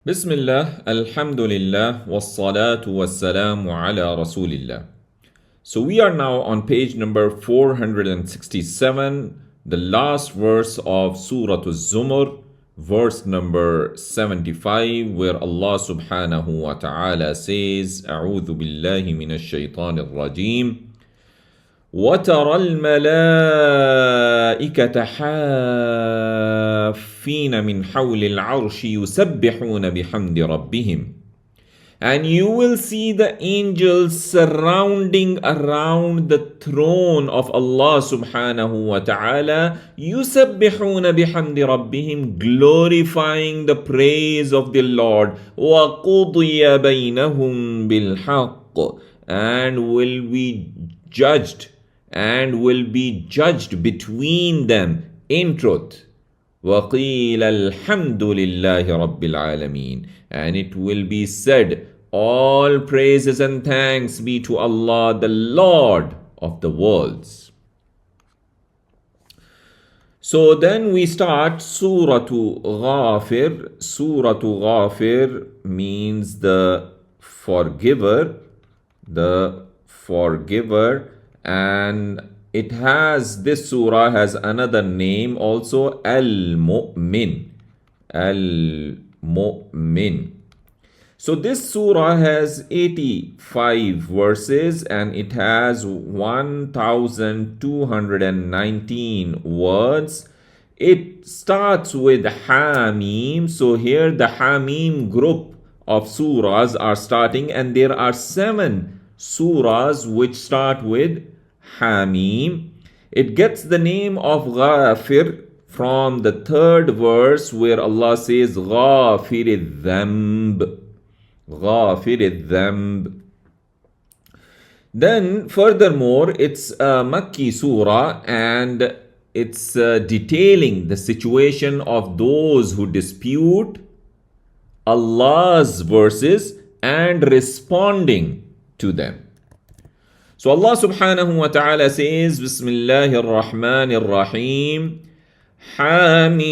Bismillah, Alhamdulillah, wassalatu wassalamu ala Rasulillah. So we are now on page number 467, the last verse of Surah Al-Zumar, verse number 75, where Allah subhanahu wa ta'ala says, أعوذ بالله من الشيطان الرجيم. وترى الملائكة حافين من حول العرش يسبحون بحمد ربهم. And you will see the angels surrounding around the throne of Allah subhanahu wa ta'ala, يسبحون بحمد ربهم, glorifying the praise of the Lord, وقضي بينهم بالحق, and will be judged between them in truth. وَقِيلَ الْحَمْدُ لِلَّهِ رَبِّ الْعَالَمِينَ, and it will be said, all praises and thanks be to Allah, the Lord of the worlds. So then we start Surah Ghafir. Surah Ghafir means the forgiver, and this surah has another name also, Al-Mu'min. So this surah has 85 verses and it has 1219 words. It starts with Hamim. So here the Hamim group of surahs are starting, and there are 7 surahs which start with Hamim. It gets the name of Ghafir from the 3rd verse where Allah says Ghafir al-Dhanb. Then furthermore, it's a Makki surah and it's detailing the situation of those who dispute Allah's verses and responding to them. So Allah subhanahu wa ta'ala says, Bismillahir Rahmanir Rahim, Hamim,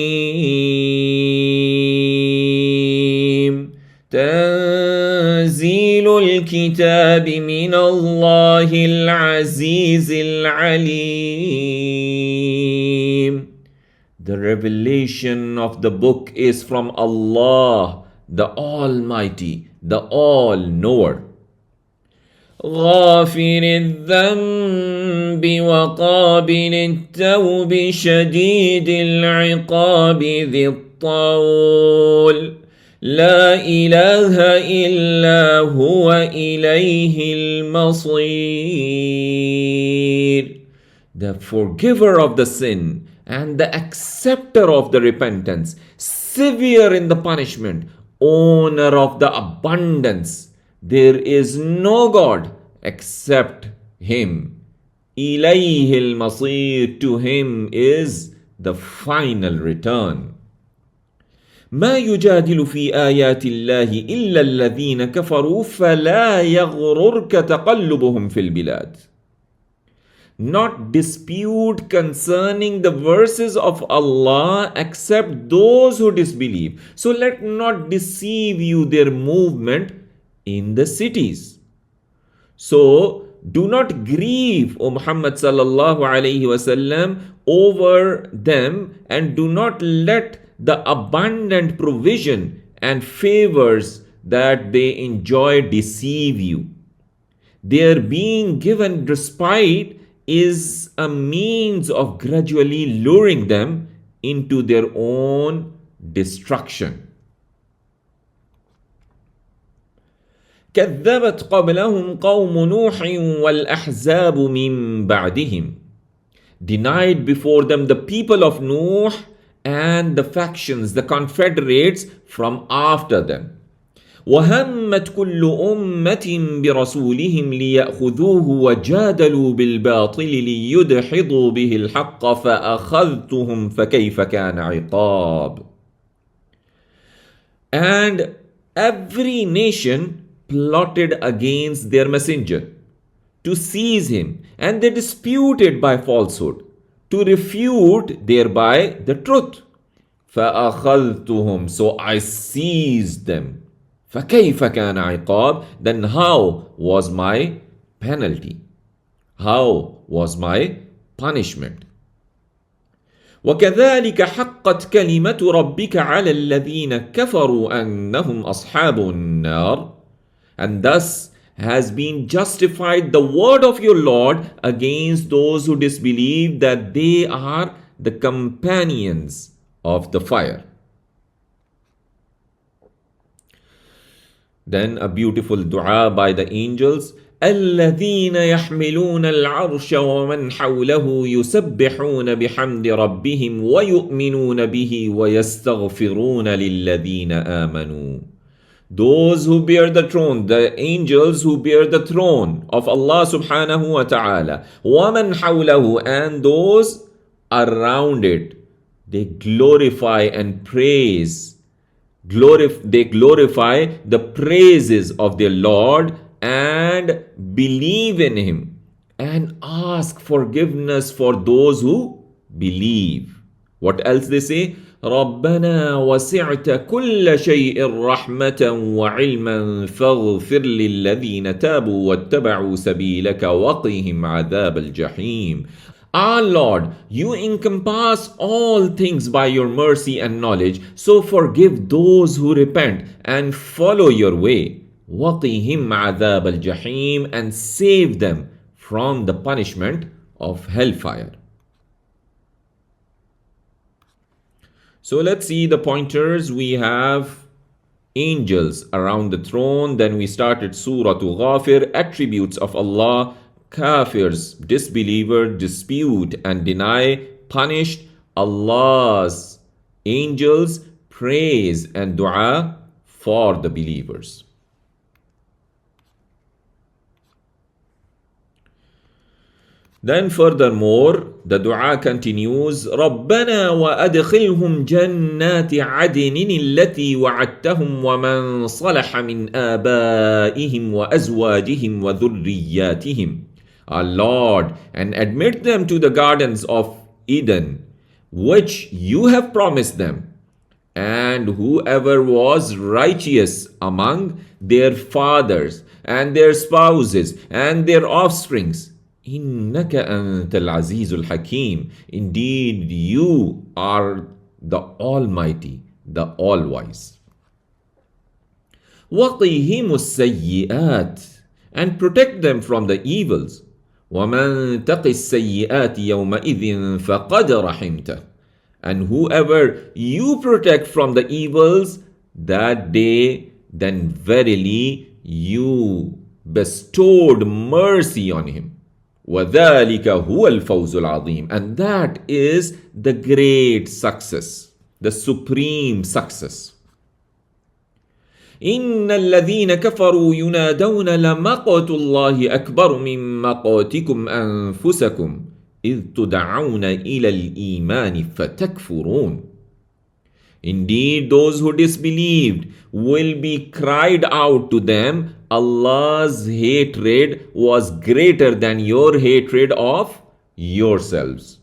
Tanzilul Kitabi min Allahil Azizil Alim. The revelation of the book is from Allah, the Almighty, the All-Knower. غافر الذنب وقابل التوب شديد العقاب ذي الطول لا إله إلا هو إليه المصير. The forgiver of the sin and the acceptor of the repentance, severe in the punishment, owner of the abundance. There is no God except Him. إِلَيْهِ الْمَصِيرُ, to Him is the final return. ما يجادل في آيات الله إلا الذين كفروا فلا يغررك تقلبهم في البلاد. Not dispute concerning the verses of Allah except those who disbelieve. So let not deceive you their movement in the cities. So do not grieve, O Muhammad sallallahu alayhi wasallam, over them, and do not let the abundant provision and favors that they enjoy deceive you. Their being given respite is a means of gradually luring them into their own destruction. كذبت قبلهم قوم نوح والأحزاب من بعدهم. Denied before them the people of Nuh and the factions, the confederates from after them. وهمت كل أمة برسولهم ليأخذوه وجادلوا بالباطل ليدحضوا به الحق فأخذتهم فكيف كان عقاب. And every nation plotted against their messenger to seize him, and they disputed by falsehood to refute thereby the truth. فأخذتهم, so I seized them. فكيف كان عقاب? Then how was my penalty? How was my punishment? وكذلك حقت كلمة ربك على الذين كفروا أنهم أصحاب النار. And thus has been justified the word of your Lord against those who disbelieve that they are the companions of the fire. Then a beautiful dua by the angels. الذين يحملون العرش ومن حوله يسبحون بحمد ربهم ويؤمنون به ويستغفرون للذين آمنوا. Those who bear the throne, the angels who bear the throne of Allah subhanahu wa ta'ala, وَمَنْ حَوْلَهُ, and those around it, they glorify and praise. They glorify the praises of their Lord and believe in Him and ask forgiveness for those who believe. What else they say? ربنا وسعت كل شيء رحمة وعلما فاغفر للذين تابوا واتبعوا سبيلك وقهم عذاب الجحيم. Our Lord, you encompass all things by your mercy and knowledge, so forgive those who repent and follow your way. وقهم عذاب الجحيم, and save them from the punishment of hellfire. So let's see the pointers. We have angels around the throne. Then we started Surah Ghafir, attributes of Allah. Kafirs, disbeliever, dispute and deny, punished. Allah's angels, praise and dua for the believers. Then furthermore, the dua continues, رَبَّنَا وَأَدْخِلْهُمْ جَنَّاتِ عَدْنٍ الَّتِي وَعَدتَّهُمْ وَمَنْ صَلَحَ مِنْ آبَائِهِمْ وَأَزْوَاجِهِمْ وَذُرِّيَّاتِهِمْ. Our Lord, and admit them to the gardens of Eden, which you have promised them, and whoever was righteous among their fathers and their spouses and their offsprings. إِنَّكَ أَنْتَ الْعَزِيزُ الْحَكِيمُ. Indeed, you are the Almighty, the All-Wise. وَقِهِمُ السَّيِّئَاتِ, and protect them from the evils. وَمَنْ تَقِ السَّيِّئَاتِ يَوْمَئِذٍ فَقَدْ رَحِمْتَهُ. And whoever you protect from the evils that day, then verily you bestowed mercy on him. وَذَلِكَ هُوَ الْفَوْزُ الْعَظِيمُ. And that is the great success, the supreme success. إِنَّ الَّذِينَ كَفَرُوا يُنَادَوْنَ لَمَقْتُ اللَّهِ أَكْبَرُ مِنْ مَقْتِكُمْ أَنفُسَكُمْ إِذْ تُدْعَوْنَ إِلَى الْإِيمَانِ فَتَكْفُرُونَ. Indeed, those who disbelieved will be cried out to them, Allah's hatred was greater than your hatred of yourselves,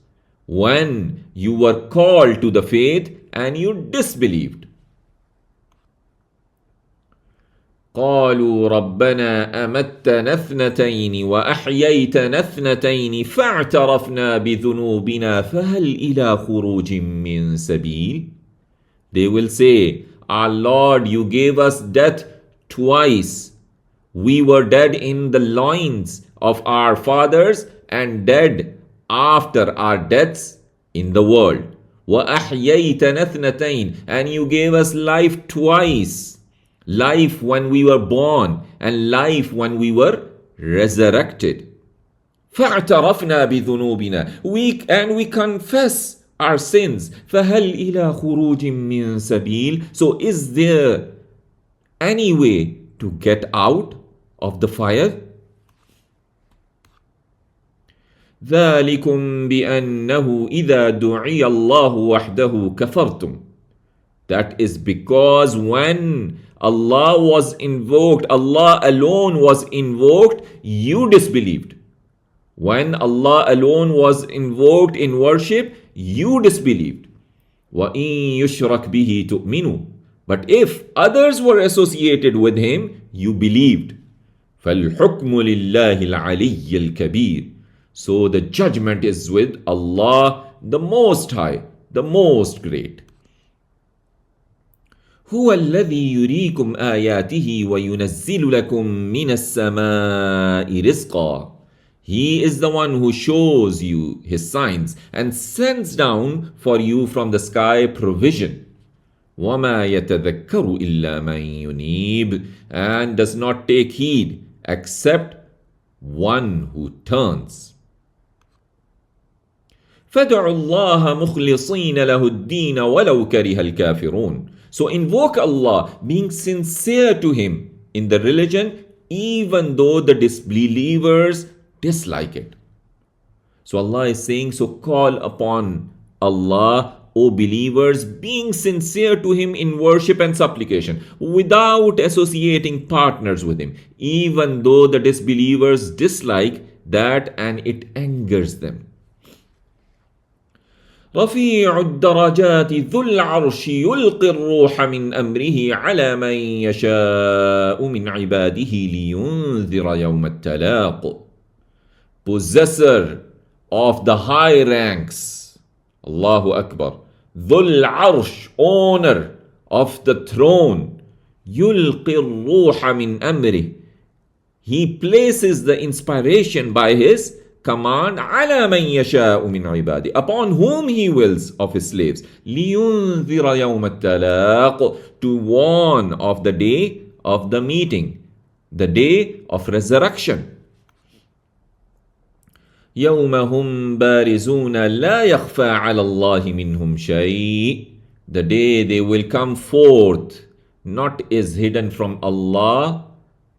when you were called to the faith and you disbelieved. قالوا ربنا أمتنا اثنتين وأحييتنا اثنتين فاعترفنا بذنوبنا فهل إلى خروج من سبيل. They will say, Our Lord, you gave us death twice. We were dead in the loins of our fathers and dead after our deaths in the world. وَأَحْيَيْتَنَا اثْنَتَيْنِ, and you gave us life twice. Life when we were born and life when we were resurrected. فَاعْتَرَفْنَا بِذُنُوبِنَا, and we confess our sins. فَهَلْ إِلَى خُرُوجٍ مِّن سَبِيلٍ. So is there any way to get out of the fire? ذَلِكُمْ بِأَنَّهُ إِذَا دُعِيَ اللَّهُ وَحْدَهُ كَفَرْتُمْ. That is because when Allah was invoked, Allah alone was invoked, you disbelieved. When Allah alone was invoked in worship, you disbelieved. وَإِن يُشْرَكْ بِهِ تُؤْمِنُوا. But if others were associated with him, you believed. فَالْحُكْمُ لِلَّهِ الْعَلِيِّ الْكَبِيرِ. So the judgment is with Allah, the Most High, the Most Great. هو الذي يريكم آياته وينزل لكم من السماء رزقا. He is the one who shows you his signs and sends down for you from the sky provision. وَمَا يَتَذَكَّرُ إِلَّا مَن يُنِيبُ. And does not take heed except one who turns. فَادْعُوا اللَّهَ مُخْلِصِينَ لَهُ الدِّينَ وَلَوْ كَرِهَ الْكَافِرُونَ. So invoke Allah, being sincere to Him in the religion, even though the disbelievers dislike it. So Allah is saying, so call upon Allah, O believers, being sincere to Him in worship and supplication, without associating partners with Him, even though the disbelievers dislike that and it angers them. رفيع الدرجات ذو العرش يلقي الروح من أمره على من يشاء من عباده لينذر يوم التلاق. Possessor of the high ranks, Allahu Akbar, ذو العرش, owner of the throne, يلقي الروح من أمره, he places the inspiration by his command على من يشاء من عباده, upon whom he wills of his slaves, لينذر يوم التلاق, to warn of the day of the meeting, the day of resurrection. يوم هم بارزون لا يخفى على الله منهم شيء. The day they will come forth, not is hidden from Allah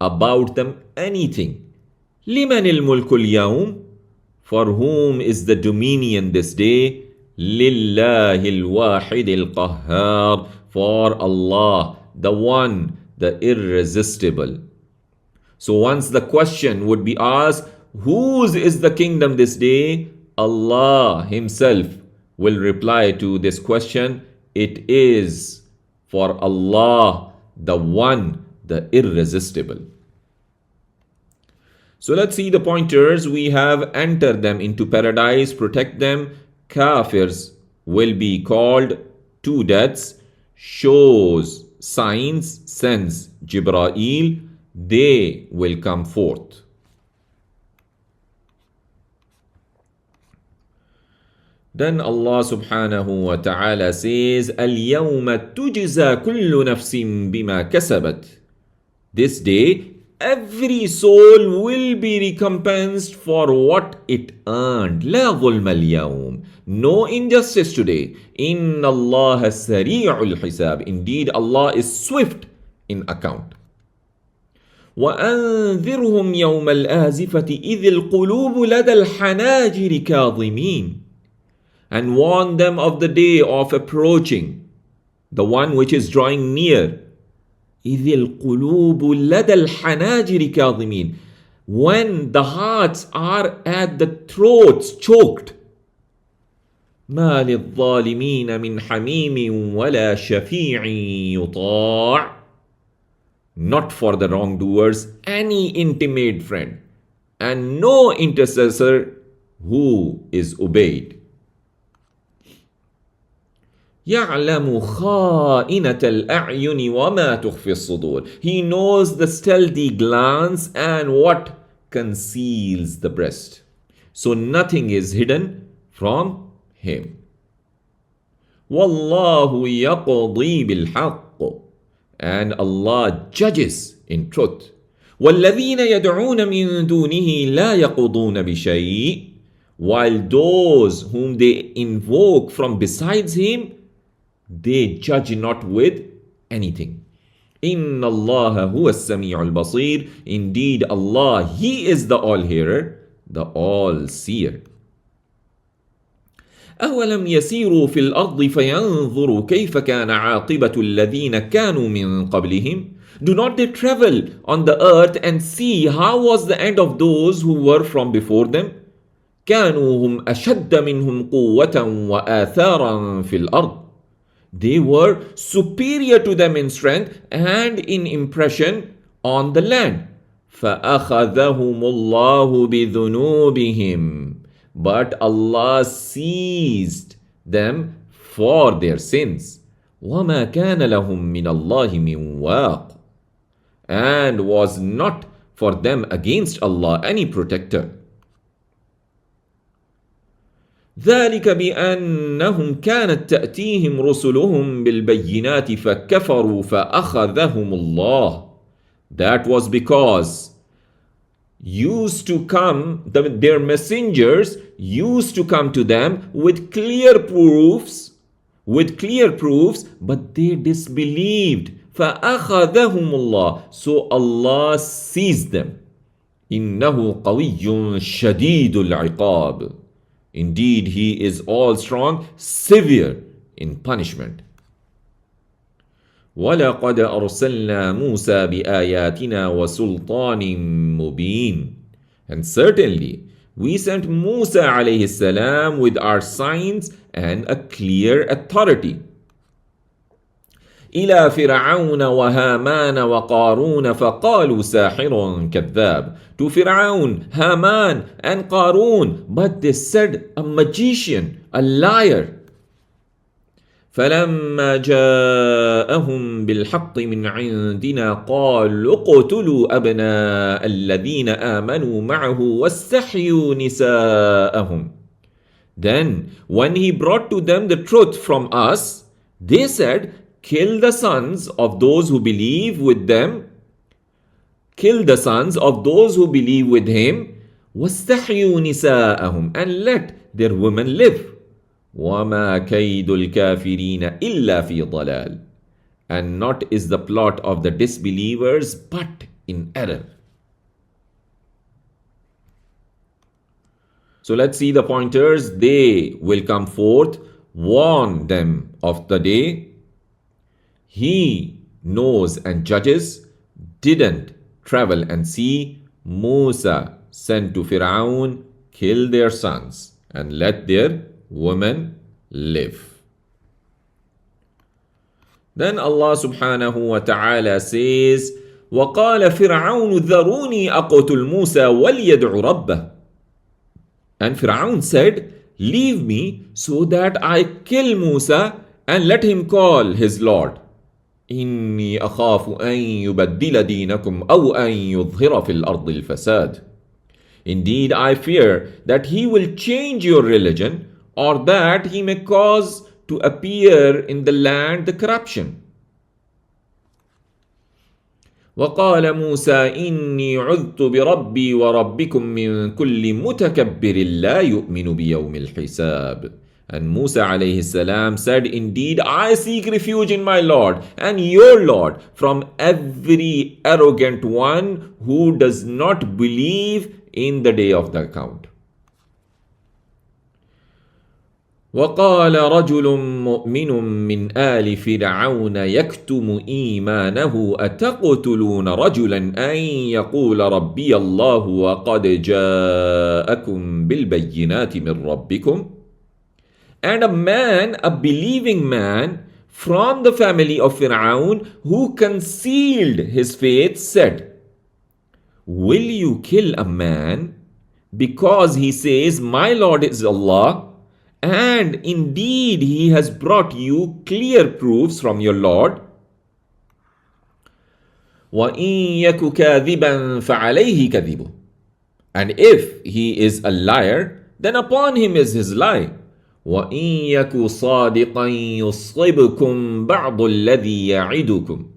about them anything. لمن الملك اليوم? For whom is the dominion this day? لله الواحد القهار. For Allah, the one, the irresistible. So once the question would be asked, whose is the kingdom this day? Allah Himself will reply to this question, it is for Allah, the one, the irresistible. So let's see the pointers. We have entered them into paradise, protect them. Kafirs will be called to deaths, shows, signs, sends Jibreel, they will come forth. Then Allah subhanahu wa ta'ala says, الْيَوْمَ تُجْزَى كُلُّ نَفْسٍ بِمَا كَسَبَتْ. This day, every soul will be recompensed for what it earned. لا ظلم اليوم. No injustice today. إِنَّ اللَّهَ سَرِيعُ الْحِسَابِ. Indeed, Allah is swift in account. وَأَنذِرْهُمْ يَوْمَ الْآزِفَةِ إِذِ الْقُلُوبُ لَدَى الْحَنَاجِرِ كَاظِمِينَ. And warn them of the day of approaching, the one which is drawing near. إِذِ الْقُلُوبُ لَدَى الْحَنَاجِرِ كَاظِمِينَ. When the hearts are at the throats choked. مَا لِلظَّالِمِينَ مِنْ حَمِيمٍ وَلَا شَفِيعٍ يُطَاعٍ. Not for the wrongdoers any intimate friend, and no intercessor who is obeyed. يَعْلَمُ خَائِنَةَ الْأَعْيُنِ وَمَا تُخْفِي الصُّدُورِ. He knows the stealthy glance and what conceals the breast. So nothing is hidden from Him. وَاللَّهُ يَقْضِي بِالْحَقِّ. And Allah judges in truth. وَالَّذِينَ يَدْعُونَ مِن دُونِهِ لَا يَقْضُونَ بِشَيْءٍ. While those whom they invoke from besides Him, they judge not with anything. إِنَّ اللَّهَ هُوَ السَّمِيعُ الْبَصِيرُ. Indeed, Allah, He is the all-hearer, the all-seer. أَوَلَمْ يَسِيرُوا فِي الْأَرْضِ فَيَنْظُرُوا كَيْفَ كَانَ عَاقِبَةُ الَّذِينَ كَانُوا مِنْ قَبْلِهِمْ. Do not they travel on the earth and see how was the end of those who were from before them? كَانُوا هُمْ أَشَدَّ مِنْهُمْ قُوَّةً وَآثَارًا فِي الْأَرْضِ. They were superior to them in strength and in impression on the land. فَأَخَذَهُمُ اللَّهُ بِذُنُوبِهِمْ. But Allah seized them for their sins. وَمَا كَانَ لَهُم مِّنَ اللَّهِ مِن وَاقٍ. And was not for them against Allah any protector. ذلك بأنهم كانت تأتيهم رسلهم بالبينات فكفروا فأخذهم الله. That was because their messengers used to come to them with clear proofs, but they disbelieved. فأخذهم الله. So Allah seized them. إنه قوي شديد العقاب. Indeed, He is all strong, severe in punishment. وَلَقَدْ أَرْسَلْنَا مُوسَى بِآيَاتِنَا وَسُلْطَانٍ مُبِينٍ. And certainly, we sent Musa alayhi salam with our signs and a clear authority. إِلَى فِرْعَوْنَ وَهَامَانَ وَقَارُونَ فَقَالُوا سَاحِرٌ كَذَّابٌ. To Fir'aun, Haman and Qarun, but they said a magician, a liar. فَلَمَّا جَاءَهُم بِالْحَقِّ مِنْ عِنْدِنَا قَالُوا اقْتُلُوا أَبْنَاءَ الَّذِينَ آمَنُوا مَعَهُ وَاسْتَحْيُوا نِسَاءَهُمْ. Then, when he brought to them the truth from us, they said, kill the sons of those who believe with them. Kill the sons of those who believe with him. وَاسْتَحْيُوا نِسَاءَهُمْ. And let their women live. وَمَا كَيْدُ الْكَافِرِينَ إِلَّا فِي ضَلَالٍ. And not is the plot of the disbelievers but in error. So let's see the pointers. They will come forth, warn them of the day. He knows and judges, didn't travel and see. Musa sent to Fir'aun, kill their sons and let their women live. Then Allah subhanahu wa ta'ala says, وَقَالَ فِرْعَوْنُ ذَرُونِي أَقْتُلْ مُوسَى وَلْيَدْعُ رَبَّهُ. And Fir'aun said, leave me so that I kill Musa and let him call his Lord. إِنِّي أَخَافُ أَن يُبَدِّلَ دِينَكُمْ أَوْ أَن يُظْهِرَ فِي الْأَرْضِ الْفَسَادِ. Indeed, I fear that he will change your religion, or that he may cause to appear in the land the corruption. وَقَالَ مُوسَى إِنِّي عُذْتُ بِرَبِّي وَرَبِّكُمْ مِنْ كُلِّ مُتَكَبِّرٍ لَا يُؤْمِنُ بِيَوْمِ الْحِسَابِ. And Musa alayhi salam said, indeed, I seek refuge in my Lord and your Lord from every arrogant one who does not believe in the day of the account. وَقَالَ رَجُلٌ مُؤْمِنٌ مِّنْ آلِ فِرْعَوْنَ يَكْتُمُ إِيمَانَهُ أَتَقْتُلُونَ رَجُلًا أَن يَقُولَ رَبِّيَ اللَّهُ وَقَدْ جَاءَكُم بِالْبَيِّنَاتِ مِن رَّبِّكُمْ. And a man, a believing man from the family of Fir'aun who concealed his faith said, will you kill a man because he says, my Lord is Allah, and indeed he has brought you clear proofs from your Lord? وَإِن يَكُ كَاذِبًا فَعَلَيْهِ كَذِبُهُ. And if he is a liar, then upon him is his lie. وَإِن يَكُ صَادِقًا يُصِّبْكُم بَعْضُ الَّذِي يَعِدُكُمْ.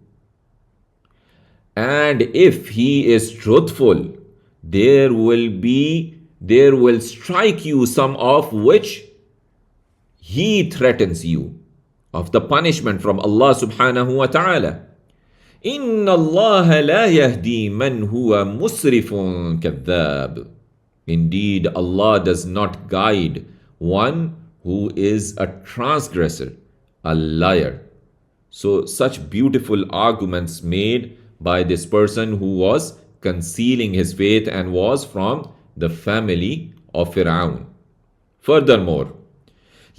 And if he is truthful, there will strike you some of which he threatens you of the punishment from Allah subhanahu wa ta'ala. إِنَّ اللَّهَ لَا يَهْدِي مَنْ هُوَ مُسْرِفٌ كَذَّابٌ. Indeed, Allah does not guide one who is a transgressor, a liar. So such beautiful arguments made by this person who was concealing his faith and was from the family of Fir'aun. Furthermore,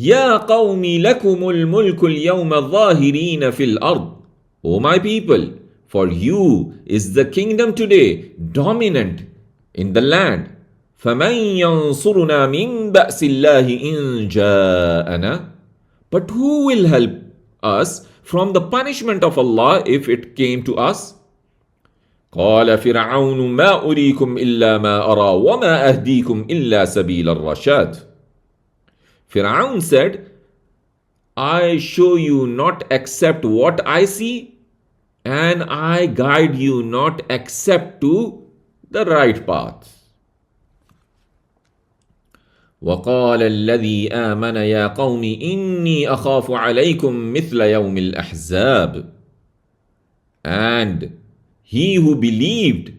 يا قوم لكم الملك اليوم ظاهرين في الأرض. O my people, for you is the kingdom today dominant in the land. فمن ينصرنا من بأس الله إن جاءنا. But who will help us from the punishment of Allah if it came to us? قال فرعون ما أريكم إلا ما أرى وما أهديكم إلا سبيل الرشاد. Firaun said, I show you not except what I see, and I guide you not except to the right path. وقال الذي آمن يا قوم إني أخاف عليكم مثل يوم الأحزاب. And he who believed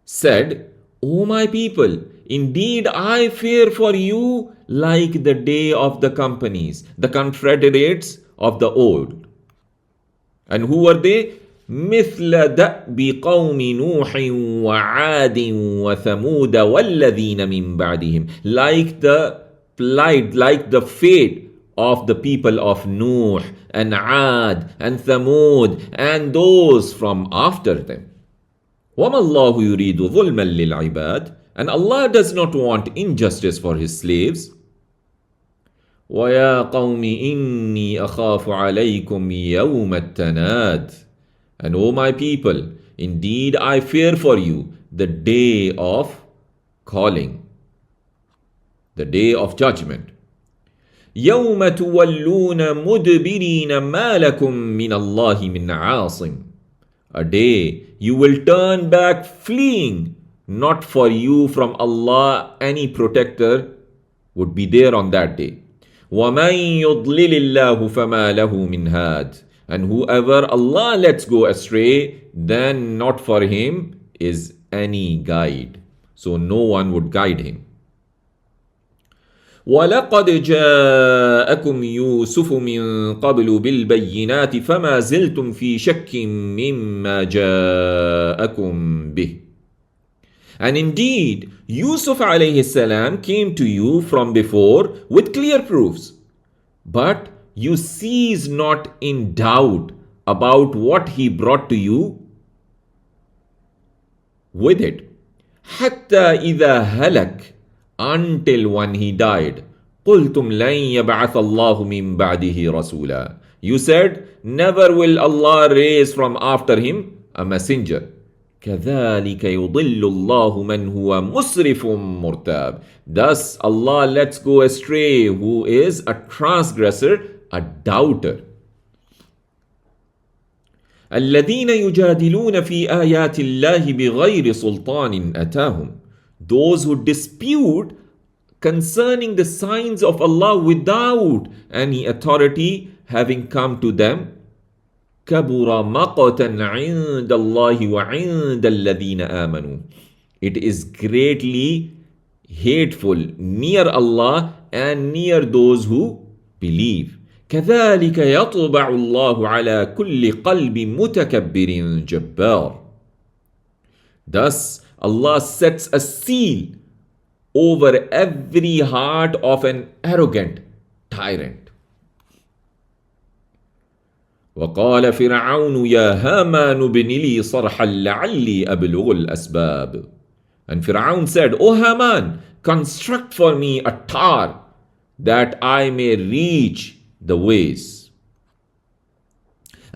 said, O my people, indeed I fear for you like the day of the companies, the confederates of the old. And who were they? مثل دأب قوم نوح وعاد وثمود والذين من بعدهم. Like the plight, like the fate of the people of Nuh and Ad and Thamud and those from after them. وَمَا اللَّهُ يُرِيدُ ظُلْمًا لِلْعِبَادِ. And Allah does not want injustice for His slaves. وَيَا قَوْمِ إِنِّي أَخَافُ عَلَيْكُمْ يَوْمَ التَّنَادِ. And O my people, indeed I fear for you the day of calling, the day of judgment. يَوْمَ تُوَلُّونَ مُدْبِرِينَ مَا لَكُمْ مِنَ اللَّهِ مِنْ عَاصِمٍ. A day you will turn back fleeing, not for you from Allah any protector would be there on that day. وَمَنْ يُضْلِلِ اللَّهُ فَمَا لَهُ مِنْ هَادٍ. And whoever Allah lets go astray, then not for him is any guide. So no one would guide him. وَلَقَدْ جَاءَكُمْ يُوسُفُ مِنْ قَبْلُ بِالْبَيِّنَاتِ فَمَا زِلْتُمْ فِي شَكٍّ مِّمَّا جَاءَكُمْ بِهِ. And indeed, Yusuf alayhi salam came to you from before with clear proofs. But you cease not in doubt about what he brought to you with it. حَتَّى إِذَا هَلَكَ. Until when he died. قُلْتُمْ لَنْ يَبْعَثَ اللَّهُ مِنْ بَعْدِهِ رَسُولًا. You said, never will Allah raise from after him a messenger. كَذَلِكَ يُضِلُّ اللَّهُ مَنْ هُوَ مُسْرِفٌ مُرْتَابٌ. Thus Allah lets go astray who is a transgressor, a doubter. الَّذِينَ يُجَادِلُونَ فِي آيَاتِ اللَّهِ بِغَيْرِ سُلْطَانٍ أَتَاهُمْ. Those who dispute concerning the signs of Allah without any authority having come to them. كَبُرَ مَقْتًا عِنْدَ اللَّهِ وَعِنْدَ الَّذِينَ آمَنُوا. It is greatly hateful near Allah and near those who believe. كَذَلِكَ يَطْبَعُ اللَّهُ عَلَى كُلِّ قَلْبٍ مُتَكَبِّرٍ جَبَّارٍ. Thus Allah sets a seal over every heart of an arrogant tyrant. وقال فرعون يا هامان ابن لي صرحا لعلي أبلغ الأسباب. And Firaun said, O Haman, construct for me a tower that I may reach the ways.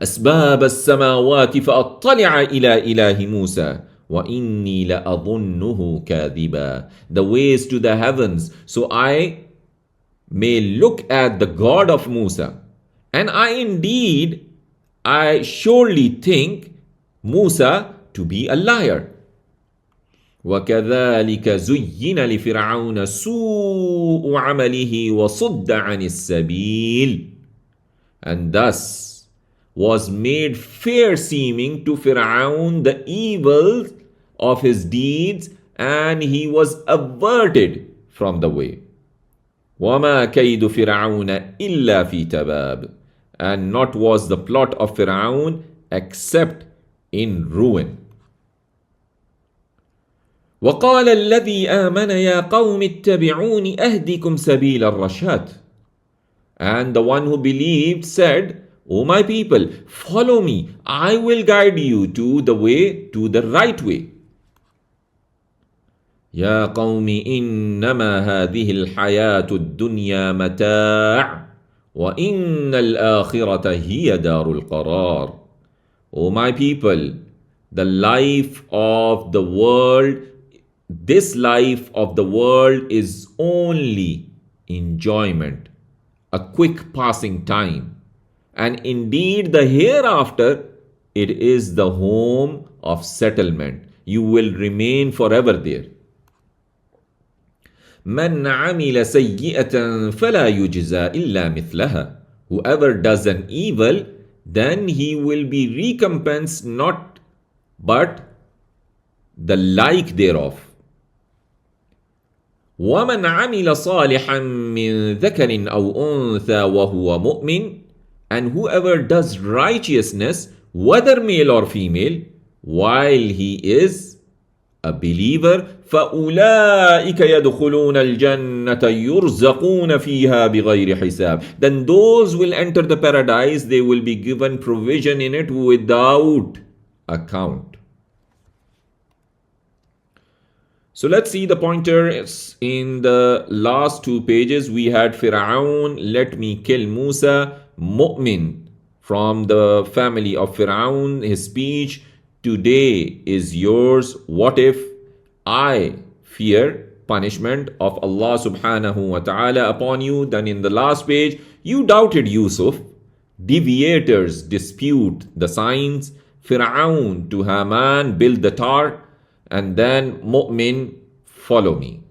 أسباب السماوات فأطلع إلى إله موسى وَإِنِّي لَأَظُنُّهُ كَاذِبًا. The ways to the heavens, so I may look at the God of Musa. And I surely think Musa to be a liar. وَكَذَلِكَ زُيِّنَ لِفِرْعَوْنَ سُوءُ عَمَلِهِ وَصُدَّ عَنِ السَّبِيلِ. And thus was made fair seeming to Fir'aun the evils of his deeds, and he was averted from the way. وَمَا كَيْدُ فِرْعَوْنَ إِلَّا فِي تَبَابٍ. And not was the plot of Fir'aun except in ruin. وَقَالَ الَّذِي آمَنَ يَا قَوْمِ اتَّبِعُونِ أَهْدِكُمْ سَبِيلَ الرَّشَادِ. And the one who believed said, O my people, follow me. I will guide you to the right way. يا قوم إنما هذه الحياة الدنيا متاع وإن الآخرة هي دار القرار. O my people, the life of the world, this life of the world is only enjoyment, a quick passing time. And indeed, the hereafter, it is the home of settlement. You will remain forever there. من عمل سيئة فلا يجزى إلا مثلها. Whoever does an evil, then he will be recompensed not but the like thereof. ومن عمل صالحا من ذكر أو أنثى وهو مؤمن, and whoever does righteousness, whether male or female, while he is a believer, فَأُولَٰئِكَ يَدْخُلُونَ الْجَنَّةَ يُرْزَقُونَ فِيهَا بِغَيْرِ حِسَابٍ. Then those will enter the paradise, they will be given provision in it without account. So let's see the pointers in the last two pages. We had Fir'aun, let me kill Musa, Mu'min from the family of Fir'aun, his speech, today is yours. What if I fear punishment of Allah subhanahu wa ta'ala upon you? Then in the last page, you doubted Yusuf. Deviators dispute the signs. Fir'aun to Haman, build the tower. And then Mu'min, follow me.